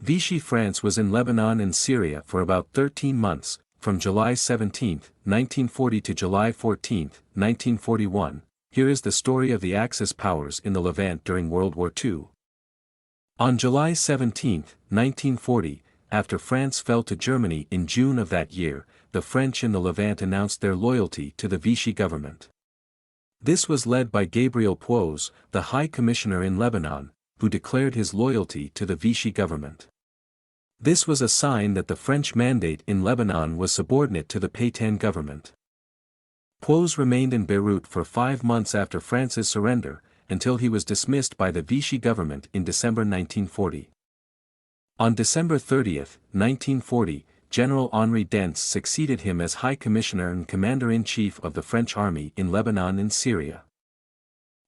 Vichy France was in Lebanon and Syria for about 13 months, from July 17, 1940 to July 14, 1941. Here is the story of the Axis powers in the Levant during World War II. On July 17, 1940, after France fell to Germany in June of that year, the French in the Levant announced their loyalty to the Vichy government. This was led by Gabriel Pouz, the High Commissioner in Lebanon, who declared his loyalty to the Vichy government. This was a sign that the French mandate in Lebanon was subordinate to the Pétain government. Pouz remained in Beirut for 5 months after France's surrender, until he was dismissed by the Vichy government in December 1940. On December 30, 1940, General Henri Dentz succeeded him as High Commissioner and Commander-in-Chief of the French Army in Lebanon and Syria.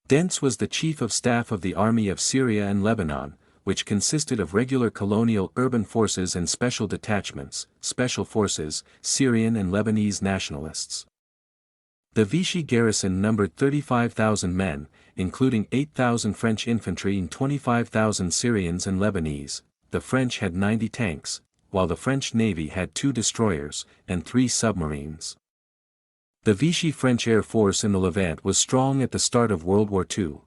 Dentz was the Chief of Staff of the Army of Syria and Lebanon, which consisted of regular colonial urban forces and special detachments, special forces, Syrian and Lebanese nationalists. The Vichy garrison numbered 35,000 men, including 8,000 French infantry and 25,000 Syrians and Lebanese. The French had 90 tanks, while the French Navy had 2 destroyers and 3 submarines. The Vichy French Air Force in the Levant was strong at the start of World War II.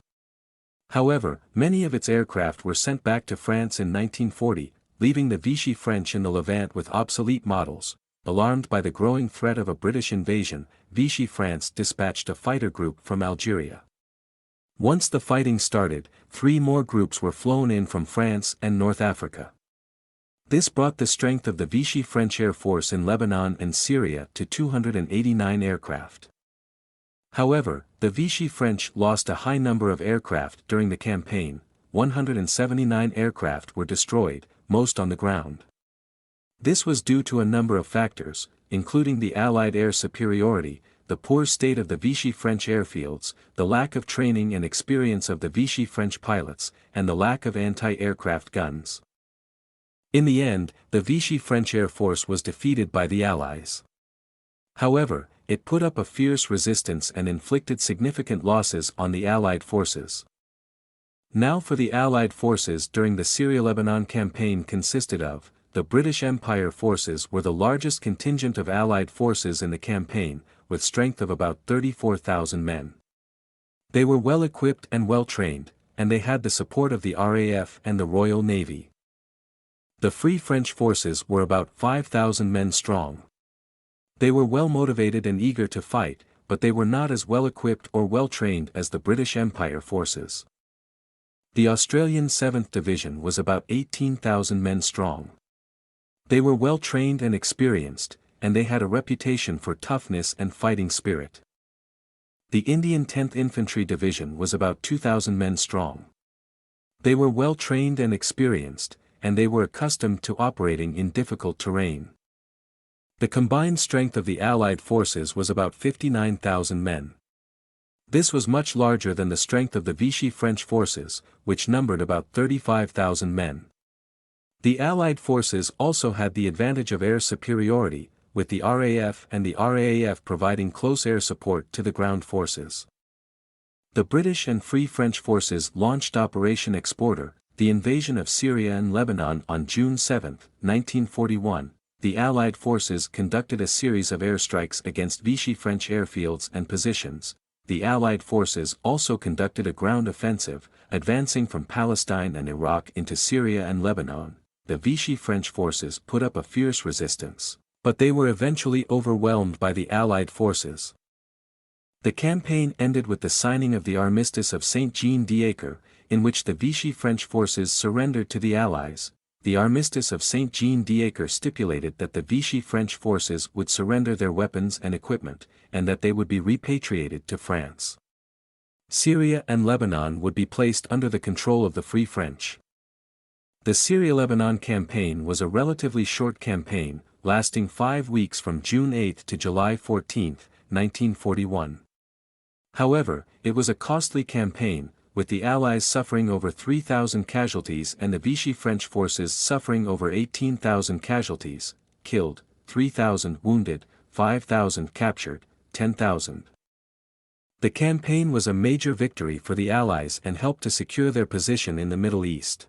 However, many of its aircraft were sent back to France in 1940, leaving the Vichy French in the Levant with obsolete models. Alarmed by the growing threat of a British invasion, Vichy France dispatched a fighter group from Algeria. Once the fighting started, 3 more groups were flown in from France and North Africa. This brought the strength of the Vichy French Air Force in Lebanon and Syria to 289 aircraft. However, the Vichy French lost a high number of aircraft during the campaign. 179 aircraft were destroyed, most on the ground. This was due to a number of factors, including the Allied air superiority, the poor state of the Vichy French airfields, the lack of training and experience of the Vichy French pilots, and the lack of anti-aircraft guns. In the end, the Vichy French Air Force was defeated by the Allies. However, it put up a fierce resistance and inflicted significant losses on the Allied forces. Now for the Allied forces during the Syria-Lebanon campaign consisted of, the British Empire forces were the largest contingent of Allied forces in the campaign, with strength of about 34,000 men. They were well equipped and well trained, and they had the support of the RAF and the Royal Navy. The Free French forces were about 5,000 men strong. They were well motivated and eager to fight, but they were not as well equipped or well trained as the British Empire forces. The Australian 7th Division was about 18,000 men strong. They were well trained and experienced, and they had a reputation for toughness and fighting spirit. The Indian 10th Infantry Division was about 2,000 men strong. They were well trained and experienced, and they were accustomed to operating in difficult terrain. The combined strength of the Allied forces was about 59,000 men. This was much larger than the strength of the Vichy French forces, which numbered about 35,000 men. The Allied forces also had the advantage of air superiority, with the RAF and the RAAF providing close air support to the ground forces. The British and Free French forces launched Operation Exporter, the invasion of Syria and Lebanon on June 7, 1941. The Allied forces conducted a series of airstrikes against Vichy French airfields and positions. The Allied forces also conducted a ground offensive, advancing from Palestine and Iraq into Syria and Lebanon. The Vichy French forces put up a fierce resistance, but they were eventually overwhelmed by the Allied forces. The campaign ended with the signing of the Armistice of Saint-Jean-d'Acre, in which the Vichy French forces surrendered to the Allies. The Armistice of Saint-Jean-d'Acre stipulated that the Vichy French forces would surrender their weapons and equipment, and that they would be repatriated to France. Syria and Lebanon would be placed under the control of the Free French. The Syria-Lebanon campaign was a relatively short campaign, lasting 5 weeks from June 8 to July 14, 1941. However, it was a costly campaign, with the Allies suffering over 3,000 casualties and the Vichy French forces suffering over 18,000 casualties, killed, 3,000 wounded, 5,000 captured, 10,000. The campaign was a major victory for the Allies and helped to secure their position in the Middle East.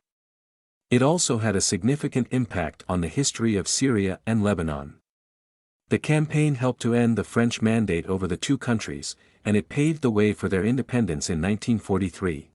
It also had a significant impact on the history of Syria and Lebanon. The campaign helped to end the French mandate over the two countries, and it paved the way for their independence in 1943.